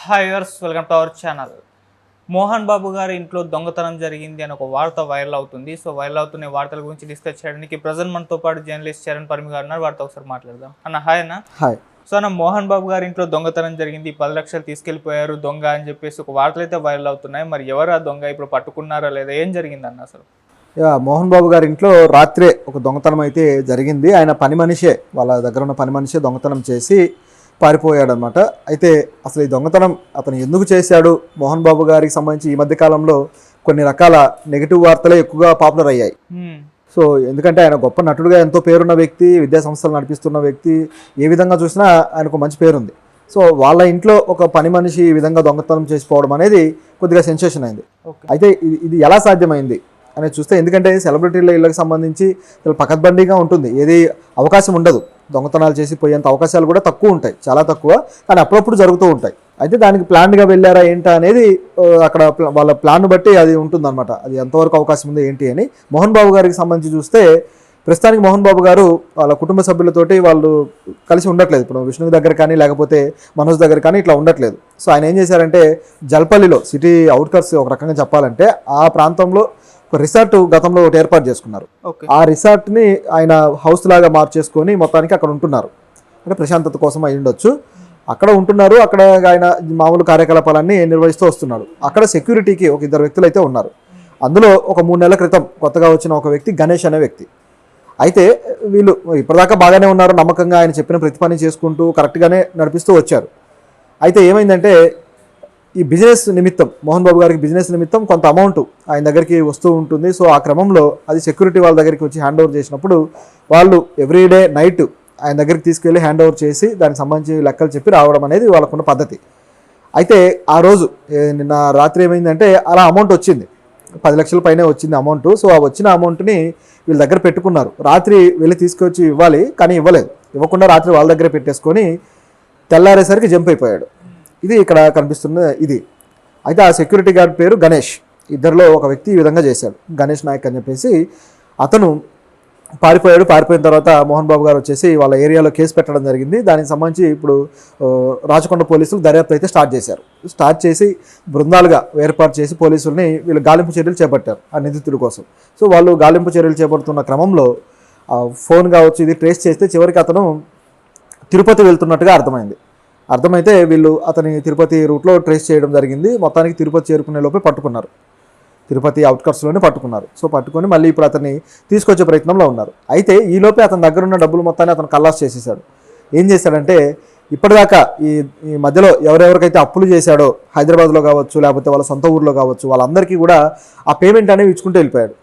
Hi viewers, welcome to our channel. Mohan Babu గారి ఇంట్లో దొంగతనం జరిగింది అని ఒక వార్త వైరల్ అవుతుంది. సో వైరల్ అవుతున్న వార్తల గురించి డిస్కస్ చేయడానికి ప్రజెంట్ మనతో పాటు జర్నలిస్ట్ చరణ్ పరిమి గారు ఉన్నారు. వారితో ఒకసారి మాట్లాడదాం. అన్న హాయ్ అన్న. హాయ్. సో అన్న, మోహన్ బాబు గారి ఇంట్లో దొంగతనం జరిగింది, 10 లక్షలు తీసుకెళ్లిపోయారు దొంగ అని చెప్పేసి ఒక వార్తలు అయితే వైరల్ అవుతున్నాయి. మరి ఎవరు ఆ దొంగ, ఇప్పుడు పట్టుకున్నారా లేదా, ఏం జరిగిందన్న అసలు? మోహన్ బాబు గారి ఇంట్లో రాత్రే ఒక దొంగతనం అయితే జరిగింది. ఆయన పని మనిషే, వాళ్ళ దగ్గర ఉన్న పని మనిషే దొంగతనం చేసి పారిపోయాడు అనమాట. అయితే అసలు ఈ దొంగతనం అతను ఎందుకు చేశాడు, మోహన్ బాబు గారికి సంబంధించి ఈ మధ్య కాలంలో కొన్ని రకాల నెగిటివ్ వార్తలే ఎక్కువగా పాపులర్ అయ్యాయి. సో ఎందుకంటే ఆయన గొప్ప నటుడుగా ఎంతో పేరున్న వ్యక్తి, విద్యా సంస్థలు నడిపిస్తున్న వ్యక్తి, ఏ విధంగా చూసినా ఆయనకు మంచి పేరుంది. సో వాళ్ళ ఇంట్లో ఒక పని మనిషి ఈ విధంగా దొంగతనం చేసిపోవడం అనేది కొద్దిగా సెన్సేషన్ అయింది. అయితే ఇది ఎలా సాధ్యమైంది అనేది చూస్తే, ఎందుకంటే సెలబ్రిటీల ఇళ్ళకి సంబంధించి పకడ్బందీగా ఉంటుంది, ఏది అవకాశం ఉండదు, దొంగతనాలు చేసి పోయేంత అవకాశాలు కూడా తక్కువ ఉంటాయి, చాలా తక్కువ, కానీ అప్పుడప్పుడు జరుగుతూ ఉంటాయి. అయితే దానికి ప్లాన్గా వెళ్ళారా ఏంటా అనేది అక్కడ వాళ్ళ ప్లాన్ బట్టి అది ఉంటుందన్నమాట. అది ఎంతవరకు అవకాశం ఉంది ఏంటి అని. మోహన్ బాబు గారికి సంబంధించి చూస్తే ప్రస్తుతానికి మోహన్ బాబు గారు వాళ్ళ కుటుంబ సభ్యులతోటి వాళ్ళు కలిసి ఉండట్లేదు. ఇప్పుడు విష్ణు దగ్గర కానీ లేకపోతే మనోజ్ దగ్గర కానీ ఇట్లా ఉండట్లేదు. సో ఆయన ఏం చేశారంటే, జల్పల్లిలో సిటీ అవుట్కట్స్ ఒక రకంగా చెప్పాలంటే ఆ ప్రాంతంలో ఒక రిసార్ట్ గతంలో ఒకటి ఏర్పాటు చేసుకున్నారు. ఆ రిసార్ట్ని ఆయన హౌస్ లాగా మార్చేసుకొని మొత్తానికి అక్కడ ఉంటున్నారు. అంటే ప్రశాంతత కోసం అయి ఉండొచ్చు, అక్కడ ఉంటున్నారు. అక్కడ ఆయన మామూలు కార్యకలాపాలన్నీ నిర్వహిస్తూ వస్తున్నాడు. అక్కడ సెక్యూరిటీకి ఒక 2 వ్యక్తులు అయితే ఉన్నారు. అందులో ఒక 3 నెలల క్రితం కొత్తగా వచ్చిన ఒక వ్యక్తి గణేష్ అనే వ్యక్తి. అయితే వీళ్ళు ఇప్పటిదాకా బాగానే ఉన్నారు, నమ్మకంగా ఆయన చెప్పిన ప్రతి పని చేసుకుంటూ కరెక్ట్గానే నడిపిస్తూ వచ్చారు. అయితే ఏమైందంటే, ఈ బిజినెస్ నిమిత్తం, మోహన్ బాబు గారికి బిజినెస్ నిమిత్తం కొంత అమౌంట్ ఆయన దగ్గరికి వస్తూ ఉంటుంది. సో ఆ క్రమంలో అది సెక్యూరిటీ వాళ్ళ దగ్గరికి వచ్చి హ్యాండ్ ఓవర్ చేసినప్పుడు వాళ్ళు ఎవ్రీడే నైట్ ఆయన దగ్గరికి తీసుకెళ్ళి హ్యాండ్ ఓవర్ చేసి దానికి సంబంధించి లెక్కలు చెప్పి రావడం అనేది వాళ్ళకున్న పద్ధతి. అయితే ఆ రోజు నిన్న రాత్రి ఏమైందంటే, అలా అమౌంట్ వచ్చింది, 10 లక్షల పైనే వచ్చింది అమౌంట్. సో ఆ వచ్చిన అమౌంట్ని వీళ్ళ దగ్గర పెట్టుకున్నారు. రాత్రి వెళ్ళి తీసుకొచ్చి ఇవ్వాలి, కానీ ఇవ్వలేదు. ఇవ్వకుండా రాత్రి వాళ్ళ దగ్గరే పెట్టేసుకొని తెల్లారేసరికి జంప్ అయిపోయాడు. ఇది ఇక్కడ కనిపిస్తున్న ఇది. అయితే ఆ సెక్యూరిటీ గార్డ్ పేరు గణేష్. ఇద్దరిలో ఒక వ్యక్తి ఈ విధంగా చేశాడు, గణేష్ నాయక్ అని చెప్పేసి. అతను పారిపోయాడు. పారిపోయిన తర్వాత మోహన్ బాబు గారు వచ్చేసి వాళ్ళ ఏరియాలో కేసు పెట్టడం జరిగింది. దానికి సంబంధించి ఇప్పుడు రాచకొండ పోలీసులు దర్యాప్తు అయితే స్టార్ట్ చేశారు. స్టార్ట్ చేసి బృందాలుగా ఏర్పాటు చేసి పోలీసుల్ని వీళ్ళు గాలింపు చర్యలు చేపట్టారు ఆ నిందితుడి కోసం. సో వాళ్ళు గాలింపు చర్యలు చేపడుతున్న క్రమంలో ఫోన్ కావచ్చు ఇది ట్రేస్ చేస్తే చివరికి అతను తిరుపతి వెళ్తున్నట్టుగా అర్థమైతే వీళ్ళు అతని తిరుపతి రూట్లో ట్రేస్ చేయడం జరిగింది. మొత్తానికి తిరుపతి చేరుకునే లోపే పట్టుకున్నారు, తిరుపతి అవుట్కట్స్లోనే పట్టుకున్నారు. సో పట్టుకొని మళ్ళీ ఇప్పుడు అతన్ని తీసుకొచ్చే ప్రయత్నంలో ఉన్నారు. అయితే ఈ లోపే అతని దగ్గర ఉన్న డబ్బులు మొత్తాన్ని అతను కల్లాస్ చేసేసాడు. ఏం చేశాడంటే, ఇప్పటిదాకా ఈ మధ్యలో ఎవరెవరికైతే అప్పులు చేశాడో హైదరాబాద్లో కావచ్చు లేకపోతే వాళ్ళ సొంత ఊర్లో కావచ్చు, వాళ్ళందరికీ కూడా ఆ పేమెంట్ అనేది ఇచ్చుకుంటూ వెళ్ళిపోయాడు.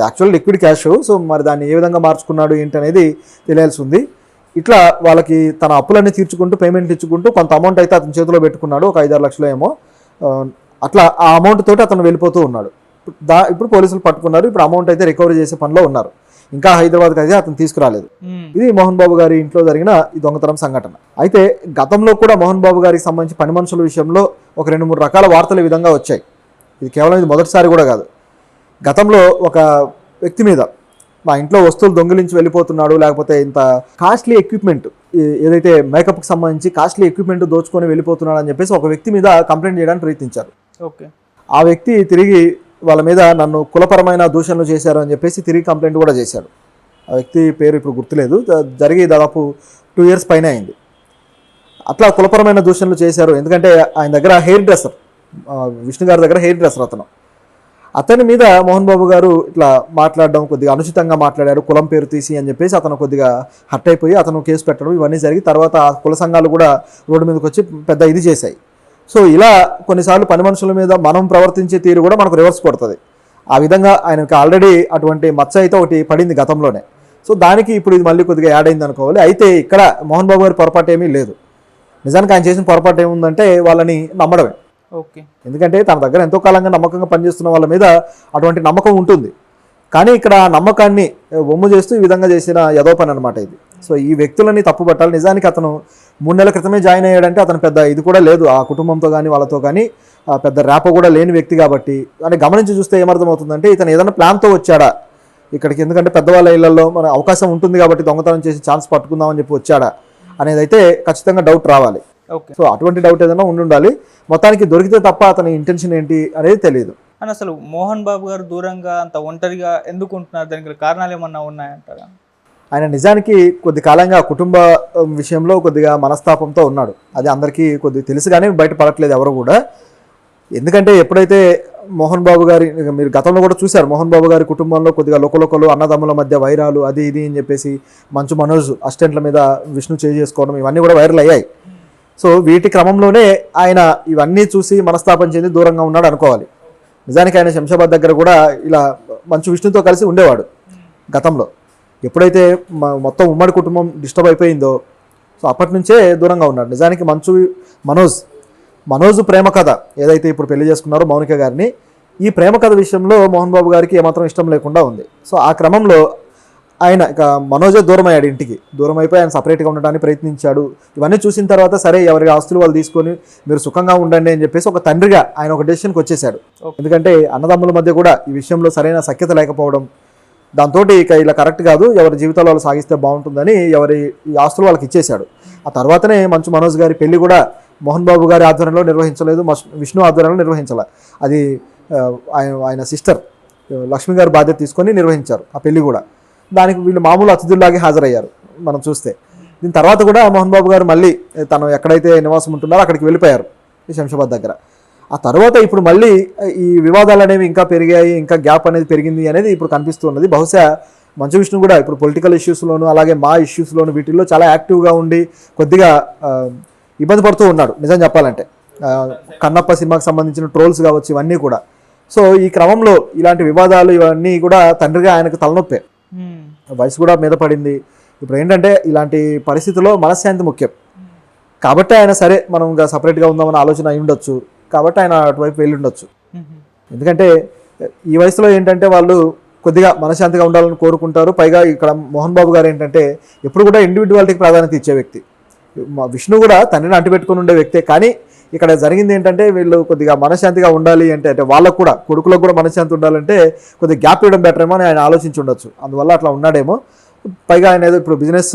Actual liquid cash. సో మరి దాన్ని ఏ విధంగా మార్చుకున్నాడు ఏంటి అనేది తెలియాల్సి ఉంది. ఇట్లా వాళ్ళకి తన అప్పులన్నీ తీర్చుకుంటూ పేమెంట్లు ఇచ్చుకుంటూ కొంత అమౌంట్ అయితే అతని చేతిలో పెట్టుకున్నాడు, ఒక 5-6 లక్షలు ఏమో. అట్లా ఆ అమౌంట్ తోటి అతను వెళ్ళిపోతూ ఉన్నాడు. ఇప్పుడు పోలీసులు పట్టుకున్నారు. ఇప్పుడు అమౌంట్ అయితే రికవరీ చేసే పనిలో ఉన్నారు. ఇంకా హైదరాబాద్కి అయితే అతను తీసుకురాలేదు. ఇది మోహన్ బాబు గారి ఇంట్లో జరిగిన ఈ దొంగతనం సంఘటన. అయితే గతంలో కూడా మోహన్ బాబు గారికి సంబంధించి పని మనుషుల విషయంలో ఒక 2-3 రకాల వార్తలు ఈ విధంగా వచ్చాయి. ఇది కేవలం ఇది మొదటిసారి కూడా కాదు. గతంలో ఒక వ్యక్తి మీద, మా ఇంట్లో వస్తువులు దొంగిలించి వెళ్ళిపోతున్నాడు, లేకపోతే ఇంత కాస్ట్లీ ఎక్విప్మెంట్, ఏదైతే మేకప్కి సంబంధించి కాస్ట్లీ ఎక్విప్మెంట్ దోచుకొని వెళ్ళిపోతున్నాడు అని చెప్పేసి ఒక వ్యక్తి మీద కంప్లైంట్ చేయడానికి ప్రయత్నించారు. ఆ వ్యక్తి తిరిగి వాళ్ళ మీద నన్ను కులపరమైన దూషణలు చేశారు అని చెప్పేసి తిరిగి కంప్లైంట్ కూడా చేశాడు. ఆ వ్యక్తి పేరు ఇప్పుడు గుర్తులేదు. జరిగి దాదాపు 2 years పైన అయింది. అట్లా కులపరమైన దూషణలు చేశారు. ఎందుకంటే ఆయన దగ్గర హెయిర్ డ్రెస్సర్, విష్ణు గారి దగ్గర హెయిర్ డ్రెస్సర్ అతని మీద మోహన్ బాబు గారు ఇట్లా మాట్లాడడం, కొద్దిగా అనుచితంగా మాట్లాడారు, కులం పేరు తీసి అని చెప్పేసి అతను కొద్దిగా హర్ట్ అయిపోయి అతను కేసు పెట్టడం ఇవన్నీ జరిగి తర్వాత కుల సంఘాలు కూడా రోడ్డు మీదకి వచ్చి పెద్ద ఇది చేశాయి. సో ఇలా కొన్నిసార్లు పని మనుషుల మీద మనం ప్రవర్తించే తీరు కూడా మనకు రివర్స్ కొడుతుంది. ఆ విధంగా ఆయనకి ఆల్రెడీ అటువంటి మచ్చ అయితే ఒకటి పడింది గతంలోనే. సో దానికి ఇప్పుడు ఇది మళ్ళీ కొద్దిగా యాడ్ అయింది అనుకోవాలి. అయితే ఇక్కడ మోహన్ బాబు గారి పొరపాటు ఏమీ లేదు. నిజానికి ఆయన చేసిన పొరపాటు ఏముందంటే వాళ్ళని నమ్మడమే. ఎందుకంటే తన దగ్గర ఎంతో కాలంగా నమ్మకంగా పనిచేస్తున్న వాళ్ళ మీద అటువంటి నమ్మకం ఉంటుంది. కానీ ఇక్కడ ఆ నమ్మకాన్ని వమ్ము చేస్తూ ఈ విధంగా చేసిన యదో పని అనమాట ఇది. సో ఈ వ్యక్తులని తప్పు పట్టాలి. నిజానికి అతను 3 నెలల క్రితమే జాయిన్ అయ్యాడంటే అతను పెద్ద ఇది కూడా లేదు ఆ కుటుంబంతో కానీ వాళ్ళతో కానీ, పెద్ద ర్యాపో కూడా లేని వ్యక్తి కాబట్టి. అని గమనించి చూస్తే ఏమర్థమవుతుందంటే, ఇతను ఏదైనా ప్లాన్తో వచ్చాడా ఇక్కడికి, ఎందుకంటే పెద్దవాళ్ళ ఇళ్లలో మన అవకాశం ఉంటుంది కాబట్టి దొంగతనం చేసి ఛాన్స్ పట్టుకుందామని చెప్పి వచ్చాడా అనేది అయితే ఖచ్చితంగా డౌట్ రావాలి. ఓకే. సో అటువంటి డౌట్ ఏదైనా ఉండాలి. మొత్తానికి దొరికితే తప్ప అతని ఇంటెన్షన్ ఏంటి అనేది తెలియదు. అని అసలు మోహన్ బాబు గారు దూరంగా అంత ఒంటరిగా ఎందుకు ఉంటున్నారు? దానికి కారణాలు ఏమన్నా ఉన్నాయంటారా? ఆయన నిజానికి కొద్ది కాలంగా కుటుంబ విషయంలో కొద్దిగా మనస్తాపంతో ఉన్నాడు. అది అందరికీ కొద్దిగా తెలుసు కానీ బయట పడట్లేదు ఎవరు కూడా. ఎందుకంటే ఎప్పుడైతే మోహన్ బాబు గారి, మీరు గతంలో కూడా చూశారు, మోహన్ బాబు గారి కుటుంబంలో కొద్దిగా లోకలు అన్నదమ్ముల మధ్య వైరాలు అది ఇది అని చెప్పేసి మంచు మనోజ్ అసిస్టెంట్ల మీద విష్ణు చేసుకోవడం ఇవన్నీ కూడా వైరల్ అయ్యాయి. సో వీటి క్రమంలోనే ఆయన ఇవన్నీ చూసి మనస్తాపం చెంది దూరంగా ఉన్నాడు అనుకోవాలి. నిజానికి ఆయన శంషాబాద్ దగ్గర కూడా ఇలా మంచు విష్ణుతో కలిసి ఉండేవాడు గతంలో. ఎప్పుడైతే మొత్తం ఉమ్మడి కుటుంబం డిస్టర్బ్ అయిపోయిందో సో అప్పటి నుంచే దూరంగా ఉన్నాడు. నిజానికి మంచు మనోజ్ ప్రేమ కథ ఏదైతే ఇప్పుడు పెళ్లి చేసుకున్నారో మౌనిక గారిని, ఈ ప్రేమ కథ విషయంలో మోహన్ బాబు గారికి ఏమాత్రం ఇష్టం లేకుండా ఉంది. సో ఆ క్రమంలో ఆయన ఇక మనోజే దూరం అయ్యాడు, ఇంటికి దూరం అయిపోయి ఆయన సపరేట్గా ఉండడానికి ప్రయత్నించాడు. ఇవన్నీ చూసిన తర్వాత సరే ఎవరి ఆస్తులు వాళ్ళు తీసుకొని మీరు సుఖంగా ఉండండి అని చెప్పేసి ఒక తండ్రిగా ఆయన ఒక డెసిషన్కి వచ్చేసాడు. ఎందుకంటే అన్నదమ్ముల మధ్య కూడా ఈ విషయంలో సరైన సఖ్యత లేకపోవడం, దాంతో ఇక ఇలా కరెక్ట్ కాదు, ఎవరి జీవితాలు వాళ్ళు సాగిస్తే బాగుంటుందని ఎవరి ఈ ఆస్తులు వాళ్ళకి ఇచ్చేశాడు. ఆ తర్వాతనే మంచు మనోజ్ గారి పెళ్లి కూడా మోహన్ బాబు గారి ఆధ్వర్యంలో నిర్వహించలేదు, విష్ణు ఆధ్వర్యంలో నిర్వహించాల. అది ఆయన సిస్టర్ లక్ష్మి గారు బాధ్యత తీసుకొని నిర్వహించారు ఆ పెళ్లి కూడా. దానికి వీళ్ళు మామూలు అతిథుల్లాగే హాజరయ్యారు మనం చూస్తే. దీని తర్వాత కూడా మోహన్ బాబు గారు మళ్ళీ తను ఎక్కడైతే నివాసం ఉంటున్నారో అక్కడికి వెళ్ళిపోయారు ఈ శంషాబాద్ దగ్గర. ఆ తర్వాత ఇప్పుడు మళ్ళీ ఈ వివాదాలు అనేవి ఇంకా పెరిగాయి, ఇంకా గ్యాప్ అనేది పెరిగింది అనేది ఇప్పుడు కనిపిస్తున్నది. బహుశా మంచు విష్ణు కూడా ఇప్పుడు పొలిటికల్ ఇష్యూస్లోను అలాగే మా ఇష్యూస్లోను వీటిల్లో చాలా యాక్టివ్గా ఉండి కొద్దిగా ఇబ్బంది పడుతూ ఉన్నాడు నిజం చెప్పాలంటే. కన్నప్ప సినిమాకి సంబంధించిన ట్రోల్స్ కావచ్చు ఇవన్నీ కూడా. సో ఈ క్రమంలో ఇలాంటి వివాదాలు ఇవన్నీ కూడా తండ్రిగా ఆయనకు తలనొప్పే, వయసు కూడా మీద పడింది. ఇప్పుడు ఏంటంటే ఇలాంటి పరిస్థితుల్లో మనశ్శాంతి ముఖ్యం కాబట్టి ఆయన సరే మనం ఇంకా సపరేట్గా ఉందామని ఆలోచన అయి ఉండొచ్చు కాబట్టి ఆయన అటువైపు వెళ్ళి ఉండొచ్చు. ఎందుకంటే ఈ వయసులో ఏంటంటే వాళ్ళు కొద్దిగా మనశ్శాంతిగా ఉండాలని కోరుకుంటారు. పైగా ఇక్కడ మోహన్ బాబు గారు ఏంటంటే ఎప్పుడు కూడా ఇండివిజువాలిటీకి ప్రాధాన్యత ఇచ్చే వ్యక్తి. విష్ణు కూడా తండ్రిని అంటిపెట్టుకుని ఉండే వ్యక్తే. కానీ ఇక్కడ జరిగింది ఏంటంటే వీళ్ళు కొద్దిగా మనశ్శాంతిగా ఉండాలి అంటే వాళ్ళకు కూడా కొడుకులకు కూడా మనశ్శాంతి ఉండాలంటే కొద్దిగా గ్యాప్ ఇవ్వడం బెటర్ ఏమో అని ఆయన ఆలోచించి ఉండొచ్చు. అందువల్ల అట్లా ఉన్నాడేమో. పైగా ఆయన ఏదో ఇప్పుడు బిజినెస్